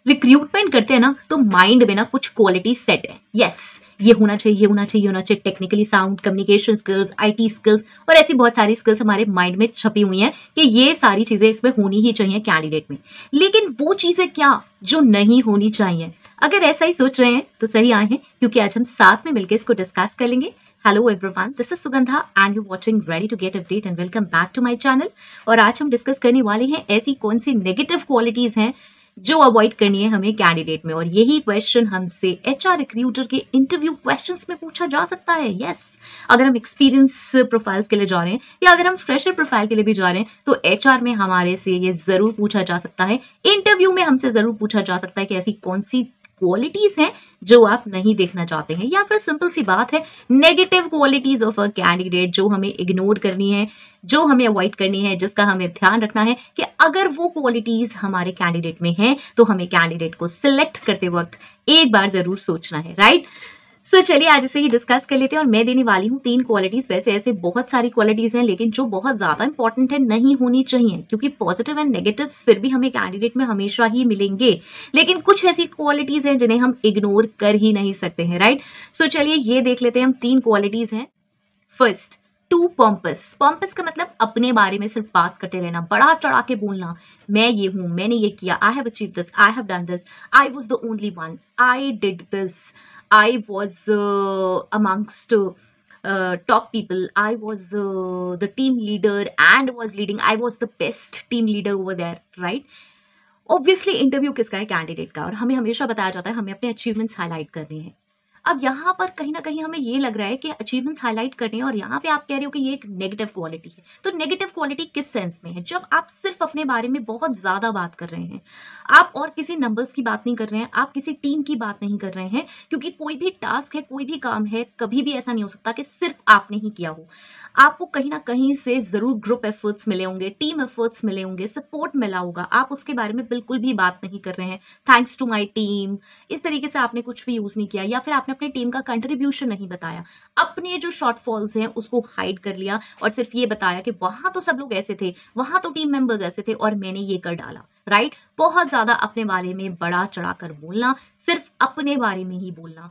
Recruitment करते हैं ना तो माइंड में ना कुछ क्वालिटी सेट है। यस, ये होना चाहिए, ये होना चाहिए, होना चाहिए। Technically sound, communication skills, IT skills और ऐसी बहुत सारी स्किल्स हमारे माइंड में छपी हुई हैं कि ये सारी चीजें इसमें होनी ही चाहिए कैंडिडेट में। लेकिन वो चीजें क्या जो नहीं होनी चाहिए? अगर ऐसा ही सोच रहे हैं तो सही आए हैं, क्योंकि आज हम साथ में मिलकर इसको डिस्कस कर लेंगे। Hello everyone, this is Sugandha and you watching ready to get update and welcome back to my channel. और आज हम डिस्कस करने वाले हैं ऐसी कौन सी नेगेटिव क्वालिटीज हैं जो अवॉइड करनी है हमें कैंडिडेट में। और यही क्वेश्चन हमसे एचआर रिक्रूटर के इंटरव्यू क्वेश्चंस में पूछा जा सकता है। यस, अगर हम एक्सपीरियंस प्रोफाइल्स के लिए जा रहे हैं या अगर हम फ्रेशर प्रोफाइल के लिए भी जा रहे हैं तो एचआर में हमारे से ये जरूर पूछा जा सकता है, इंटरव्यू में हमसे जरूर पूछा जा सकता है कि ऐसी कौन सी क्वालिटीज हैं जो आप नहीं देखना चाहते हैं, या फिर सिंपल सी बात है negative qualities of a candidate जो हमें इग्नोर करनी है, जो हमें अवॉइड करनी है, जिसका हमें ध्यान रखना है कि अगर वो क्वालिटीज हमारे कैंडिडेट में हैं तो हमें कैंडिडेट को सिलेक्ट करते वक्त एक बार जरूर सोचना है, राइट। सो चलिए आज इसे ही डिस्कस कर लेते हैं। और मैं देने वाली हूँ 3 क्वालिटीज। वैसे ऐसे बहुत सारी क्वालिटीज हैं लेकिन जो बहुत ज्यादा इंपॉर्टेंट है, नहीं होनी चाहिए, क्योंकि पॉजिटिव एंड नेगेटिव्स फिर भी हमें कैंडिडेट में हमेशा ही मिलेंगे, लेकिन कुछ ऐसी क्वालिटीज हैं जिन्हें हम इग्नोर कर ही नहीं सकते हैं, राइट। सो चलिए ये देख लेते हैं हम 3 क्वालिटीज हैं। First, to pompous. पॉम्पस का मतलब अपने बारे में सिर्फ बात करते रहना, बड़ा चढ़ा के बोलना, मैं ये हूं, मैंने ये किया, I have achieve this, I have done this, I was the only one, I did this, I was amongst top people. I was the team leader and was leading. I was the best team leader over there, right? Obviously, interview किसका है? Candidate का। और हमें हमेशा बताया जाता है हमें अपने अचीवमेंट्स हाईलाइट करने हैं। अब यहाँ पर कहीं ना कहीं हमें ये लग रहा है कि अचीवमेंट्स हाईलाइट करने हैं और यहाँ पे आप कह रहे हो कि ये एक नेगेटिव क्वालिटी है। तो नेगेटिव क्वालिटी किस सेंस में है? जब आप सिर्फ अपने बारे में बहुत ज्यादा बात कर रहे हैं, आप और किसी नंबर्स की बात नहीं कर रहे हैं, आप किसी टीम की बात नहीं कर रहे हैं, क्योंकि कोई भी टास्क है, कोई भी काम है, कभी भी ऐसा नहीं हो सकता कि सिर्फ आपने ही किया हो। आपको कहीं ना कहीं से जरूर ग्रुप एफर्ट्स मिले होंगे, टीम एफर्ट्स मिले होंगे, सपोर्ट मिला होगा। आप उसके बारे में बिल्कुल भी बात नहीं कर रहे हैं, थैंक्स टू माय टीम, इस तरीके से आपने कुछ भी यूज नहीं किया, या फिर आपने अपनी टीम का कंट्रीब्यूशन नहीं बताया, अपने जो शॉर्टफॉल्स हैं उसको हाइड कर लिया और सिर्फ ये बताया कि वहां तो सब लोग ऐसे थे, वहां तो टीम मेंबर्स ऐसे थे और मैंने ये कर डाला, राइट। बहुत ज्यादा अपने बारे में बड़ा चढ़ाकर बोलना, सिर्फ अपने बारे में ही बोलना,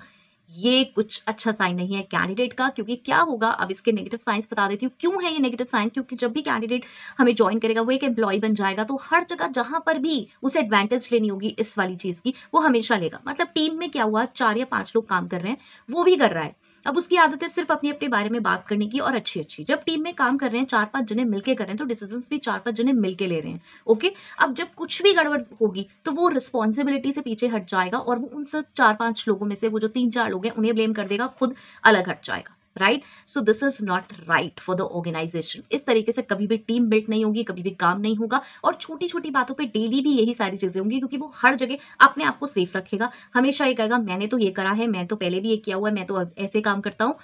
ये कुछ अच्छा साइन नहीं है कैंडिडेट का। क्योंकि क्या होगा, अब इसके नेगेटिव साइंस बता देती हूँ क्यों है ये नेगेटिव साइन। क्योंकि जब भी कैंडिडेट हमें ज्वाइन करेगा वो एक एम्प्लॉय बन जाएगा, तो हर जगह जहां पर भी उसे एडवांटेज लेनी होगी इस वाली चीज की, वो हमेशा लेगा। मतलब टीम में क्या हुआ, 4 या 5 लोग काम कर रहे हैं, वो भी कर रहा है, अब उसकी आदत है सिर्फ अपने अपने बारे में बात करने की और अच्छी अच्छी। जब टीम में काम कर रहे हैं, 4-5 जने मिलके कर रहे हैं, तो डिसीजंस भी 4-5 जने मिलके ले रहे हैं, ओके। अब जब कुछ भी गड़बड़ होगी तो वो रिस्पॉन्सिबिलिटी से पीछे हट जाएगा और वो उन सब 4-5 लोगों में से वो जो 3-4 लोग हैं उन्हें ब्लेम कर देगा, खुद अलग हट जाएगा, right. So this is not right for the organisation. इस तरीके से कभी भी टीम बिल्ड नहीं होगी, कभी भी काम नहीं होगा। और छोटी छोटी बातों पे डेली भी यही सारी चीजें होंगी, क्योंकि वो हर जगह अपने आप को सेफ रखेगा, हमेशा ये कहेगा मैंने तो ये करा है, मैं तो पहले भी ये किया हुआ है, मैं तो ऐसे काम करता हूँ,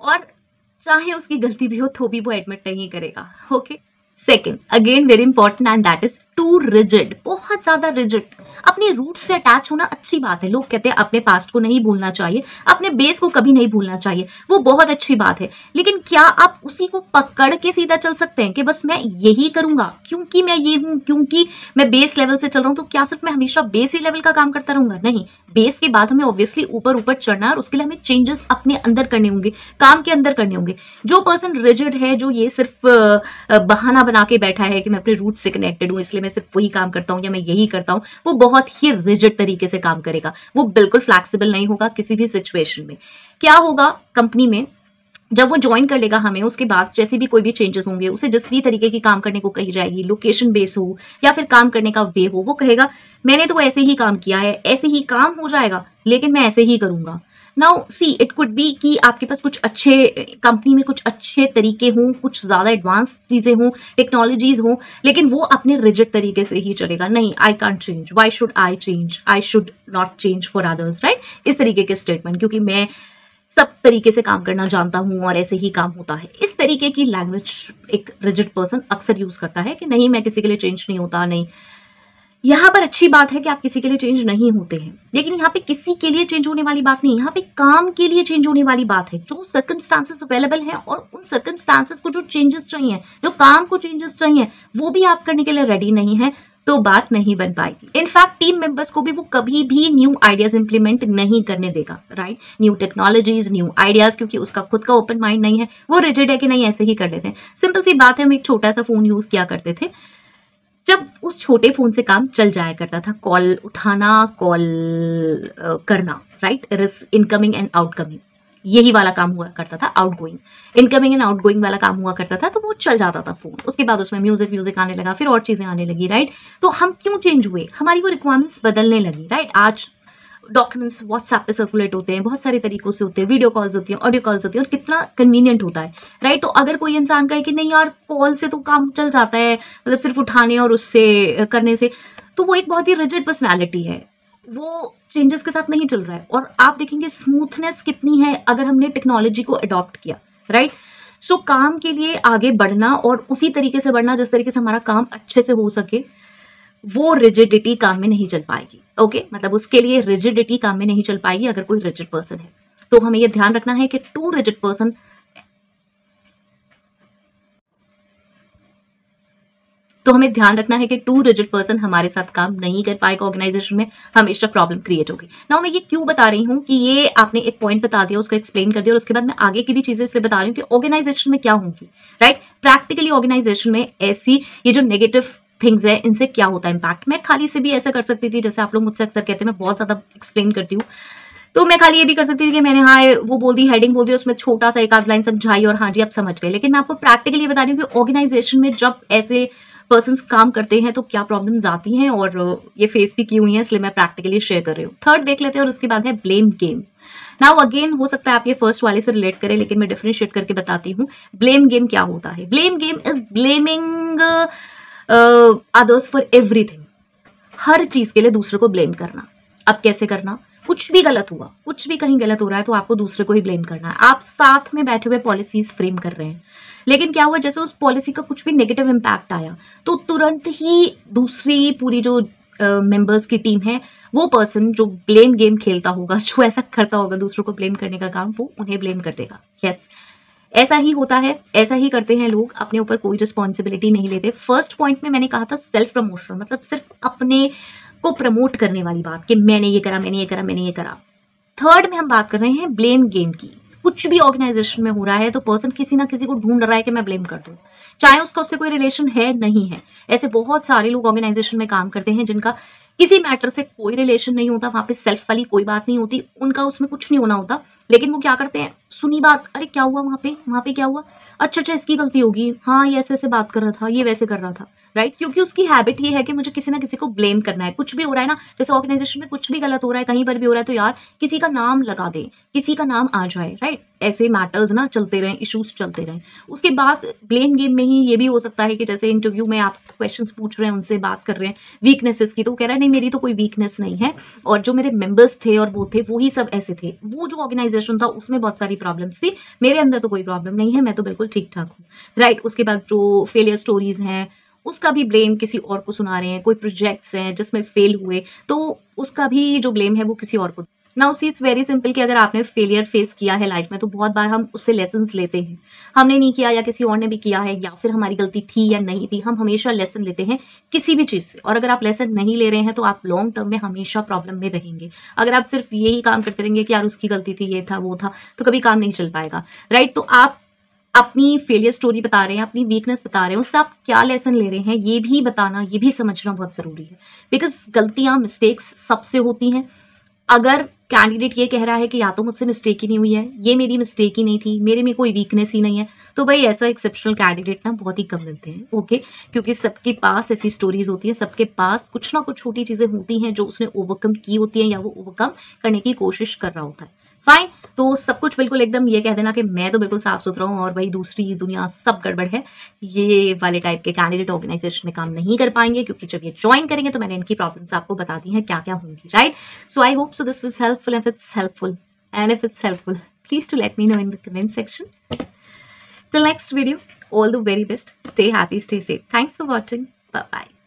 और चाहे उसकी गलती भी हो तो भी वो एडमिट नहीं करेगा, okay. Second, again very important, and that is too rigid. बहुत ज्यादा रिजिड। अपने रूट से अटैच होना अच्छी बात है, लोग कहते हैं अपने पास्ट को नहीं भूलना चाहिए, अपने बेस को कभी नहीं भूलना चाहिए, वो बहुत अच्छी बात है। लेकिन क्या आप उसी को पकड़ के सीधा चल सकते हैं कि बस मैं यही करूंगा क्योंकि मैं ये हूं, क्योंकि मैं बेस लेवल से चल रहा हूं, तो क्या सिर्फ मैं हमेशा बेस ही लेवल का काम करता रहूंगा? नहीं, बेस के बाद हमें ऑब्वियसली ऊपर ऊपर चढ़ना है और उसके लिए हमें चेंजेस अपने अंदर करने होंगे, काम के अंदर करने होंगे। जो पर्सन रिजिड है, जो ये सिर्फ बहाना बना के बैठा है कि मैं अपने रूट से कनेक्टेड हूँ इसलिए मैं सिर्फ वही काम करता हूँ या मैं यही करता हूँ, वो बहुत ही रिजिड तरीके से काम करेगा, वो बिल्कुल फ्लैक्सिबल नहीं होगा किसी भी सिचुएशन में। क्या होगा कंपनी में, जब वो ज्वाइन कर लेगा हमें, उसके बाद जैसे भी कोई भी चेंजेस होंगे, उसे जिस भी तरीके की काम करने को कही जाएगी, लोकेशन बेस हो या फिर काम करने का वे हो, वो कहेगा मैंने तो ऐसे ही काम किया है, ऐसे ही काम हो जाएगा, लेकिन मैं ऐसे ही करूंगा। Now see, it could be कि आपके पास कुछ अच्छे कंपनी में कुछ अच्छे तरीके हों, कुछ ज्यादा एडवांस चीजें हों, टेक्नोलॉजीज हों, लेकिन वो अपने रिजिड तरीके से ही चलेगा। नहीं, I can't change, why should I change, I should not change for others, right. इस तरीके के स्टेटमेंट, क्योंकि मैं सब तरीके से काम करना जानता हूं और ऐसे ही काम होता है, इस तरीके की लैंग्वेज एक रिजिड पर्सन अक्सर यूज करता है कि नहीं मैं किसी के लिए चेंज नहीं होता। नहीं, यहाँ पर अच्छी बात है कि आप किसी के लिए चेंज नहीं होते हैं, लेकिन यहाँ पे किसी के लिए चेंज होने वाली बात नहीं, यहाँ पे काम के लिए चेंज होने वाली बात है। जो सर्कमस्टांसेस अवेलेबल हैं और उन सर्कमस्टांसेस को जो चेंजेस चाहिए, जो काम को चेंजेस चाहिए, वो भी आप करने के लिए रेडी नहीं है, तो बात नहीं बन पाएगी। इनफैक्ट टीम मेंबर्स को भी वो कभी भी न्यू आइडियाज इंप्लीमेंट नहीं करने देगा, right, new technologies, new ideas, क्योंकि उसका खुद का ओपन माइंड नहीं है, वो रिजिड है कि नहीं ऐसे ही कर लेते हैं। सिंपल सी बात है, हम एक छोटा सा फोन यूज किया करते थे, जब उस छोटे फोन से काम चल जाया करता था, कॉल उठाना, कॉल करना, राइट, इनकमिंग एंड आउटकमिंग, यही वाला काम हुआ करता था, आउटगोइंग, इनकमिंग एंड आउटगोइंग वाला काम हुआ करता था, तो वो चल जाता था फोन। उसके बाद उसमें म्यूजिक आने लगा, फिर और चीजें आने लगी, राइट। तो हम क्यों चेंज हुए, हमारी वो रिक्वायरमेंट्स बदलने लगी, राइट। आज डॉक्यूमेंट्स व्हाट्सएप पे सर्कुलेट होते हैं, बहुत सारे तरीकों से होते हैं, वीडियो कॉल्स होती हैं, ऑडियो कॉल्स होती हैं, और कितना कन्वीनियंट होता है, राइट। तो अगर कोई इंसान कहे कि नहीं यार कॉल से तो काम चल जाता है, मतलब सिर्फ उठाने और उससे करने से, तो वो एक बहुत ही रिजिड पर्सनैलिटी है, वो चेंजेस के साथ नहीं चल रहा है। और आप देखेंगे स्मूथनेस कितनी है अगर हमने टेक्नोलॉजी को अडॉप्ट किया, राइट। सो काम के लिए आगे बढ़ना और उसी तरीके से बढ़ना जिस तरीके से हमारा काम अच्छे से हो सके, वो रिजिडिटी काम में नहीं चल पाएगी, ओके। मतलब उसके लिए रिजिडिटी काम में नहीं चल पाएगी अगर कोई रिजिड पर्सन है। तो हमें ये ध्यान रखना है कि टू रिजिड पर्सन हमारे साथ काम नहीं कर पाएगा, ऑर्गेनाइजेशन में हमेशा प्रॉब्लम क्रिएट होगी। नाउ मैं ये क्यों बता रही हूँ कि ये आपने एक पॉइंट बता दिया, उसको एक्सप्लेन कर दिया, और उसके बाद मैं आगे की भी चीजें इसलिए बता रही हूँ कि ऑर्गेनाइजेशन में क्या होंगी, राइट। प्रैक्टिकली ऑर्गेनाइजेशन में ऐसी ये जो नेगेटिव थिंग्स है, इनसे क्या होता है इम्पैक्ट। मैं खाली से भी ऐसा कर सकती थी, जैसे आप लोग मुझसे अक्सर कहते हैं मैं बहुत ज्यादा एक्सप्लेन करती हूँ, तो मैं खाली ये भी कर सकती थी कि मैंने हाँ वो बोल दी, हेडिंग बोल दी, उसमें छोटा सा एक आध लाइन समझाई और हाँ जी आप समझ गए। लेकिन मैं आपको प्रैक्टिकली बता रही हूँ कि ऑर्गेनाइजेशन में जब ऐसे पर्सन्स काम करते हैं तो क्या प्रॉब्लम्स आती हैं, और ये फेस भी की हुई है, इसलिए मैं प्रैक्टिकली शेयर कर रही हूँ। थर्ड देख लेते हैं, और उसके बाद है ब्लेम गेम। नाउ अगेन हो सकता है आप ये फर्स्ट वाले से रिलेट करें, लेकिन मैं डिफरेंशिएट करके बताती हूँ ब्लेम गेम क्या होता है। Blame game is blaming others for everything, हर चीज के लिए दूसरे को ब्लेम करना। अब कैसे करना, कुछ भी गलत हुआ, कुछ भी कहीं गलत हो रहा है तो आपको दूसरे को ही ब्लेम करना है। आप साथ में बैठे हुए पॉलिसीज फ्रेम कर रहे हैं, लेकिन क्या हुआ, जैसे उस पॉलिसी का कुछ भी नेगेटिव इम्पैक्ट आया तो तुरंत ही दूसरी पूरी जो मेंबर्स की टीम है, वो पर्सन जो ब्लेम गेम खेलता होगा, जो ऐसा करता होगा दूसरों को ब्लेम करने का काम, वो उन्हें ब्लेम कर देगा। यस, ऐसा ही होता है, ऐसा ही करते हैं लोग, अपने ऊपर कोई रिस्पॉन्सिबिलिटी नहीं लेते। फर्स्ट पॉइंट में मैंने कहा था सेल्फ प्रमोशन, मतलब सिर्फ अपने को प्रमोट करने वाली बात कि मैंने ये करा, मैंने ये करा, मैंने ये करा। थर्ड में हम बात कर रहे हैं ब्लेम गेम की। कुछ भी ऑर्गेनाइजेशन में हो रहा है तो पर्सन किसी ना किसी को ढूंढ रहा है कि मैं ब्लेम कर दूं, चाहे उसका उससे कोई रिलेशन है नहीं है। ऐसे बहुत सारे लोग ऑर्गेनाइजेशन में काम करते हैं जिनका किसी मैटर से कोई रिलेशन नहीं होता, वहां पे सेल्फ वाली कोई बात नहीं होती, उनका उसमें कुछ नहीं होना होता, लेकिन वो क्या करते हैं, सुनी बात, अरे क्या हुआ वहां पे क्या हुआ, अच्छा इसकी गलती होगी, हाँ ये ऐसे बात कर रहा था, ये वैसे कर रहा था, राइट। क्योंकि उसकी हैबिट ये है कि मुझे किसी ना किसी को ब्लेम करना है। कुछ भी हो रहा है ना, जैसे ऑर्गेनाइजेशन में कुछ भी गलत हो रहा है, कहीं पर भी हो रहा है, तो यार किसी का नाम लगा दे, किसी का नाम आ जाए, राइट। ऐसे मैटर्स ना चलते रहें, इश्यूज चलते रहें। उसके बाद ब्लेम गेम में ही ये भी हो सकता है कि जैसे इंटरव्यू में आप क्वेश्चंस पूछ रहे हैं, उनसे बात कर रहे हैं वीकनेसेस की, तो कह रहा है नहीं मेरी तो कोई वीकनेस नहीं है, और जो मेरे मेंबर्स थे और वो थे, वो ही सब ऐसे थे, वो जो ऑर्गेनाइजेशन था उसमें बहुत सारी प्रॉब्लम्स थी, मेरे अंदर तो कोई प्रॉब्लम नहीं है, मैं तो बिल्कुल ठीक ठाक हूँ, राइट। उसके बाद जो फेलियर स्टोरीज हैं उसका भी ब्लेम किसी और को सुना रहे हैं, कोई प्रोजेक्ट्स हैं जिसमें फेल हुए तो उसका भी जो ब्लेम है वो किसी और को। Now see it's very simple कि अगर आपने फेलियर फेस किया है लाइफ में तो बहुत बार हम उससे लेसन्स लेते हैं, हमने नहीं किया या किसी और ने भी किया है, या फिर हमारी गलती थी या नहीं थी, हम हमेशा लेसन लेते हैं किसी भी चीज़ से। और अगर आप लेसन नहीं ले रहे हैं तो आप लॉन्ग टर्म में हमेशा प्रॉब्लम में रहेंगे। अगर आप सिर्फ यही काम करते रहेंगे कि यार उसकी गलती थी, ये था वो था, तो कभी काम नहीं चल पाएगा, राइट। तो आप अपनी फेलियर स्टोरी बता रहे हैं, अपनी वीकनेस बता रहे हैं, उससे आप क्या लेसन ले रहे हैं ये भी बताना, ये भी समझना बहुत ज़रूरी है। बिकॉज गलतियां, मिस्टेक्स सबसे होती हैं। अगर कैंडिडेट ये कह रहा है कि या तो मुझसे मिस्टेक ही नहीं हुई है, ये मेरी मिस्टेक ही नहीं थी, मेरे में कोई वीकनेस ही नहीं है, तो भाई ऐसा एक्सेप्शनल कैंडिडेट ना बहुत ही कम मिलते हैं, ओके। क्योंकि सबके पास ऐसी स्टोरीज होती है, सबके पास कुछ ना कुछ छोटी चीज़ें होती हैं जो उसने ओवरकम की होती हैं या वो ओवरकम करने की कोशिश कर रहा होता है। फाइन, तो सब कुछ बिल्कुल एकदम ये कह देना कि मैं तो बिल्कुल साफ सुथरा हूँ और भाई दूसरी दुनिया सब गड़बड़ है, ये वाले टाइप के कैंडिडेट ऑर्गेनाइजेशन में काम नहीं कर पाएंगे, क्योंकि जब ये ज्वाइन करेंगे तो मैंने इनकी प्रॉब्लम्स आपको बता दी हैं क्या क्या होंगी, right. So I hope so this was helpful, if it's helpful and if it's helpful, please to let me know in the comment section. Till next video, all the very best. Stay happy, stay safe. Thanks for watching. Bye bye.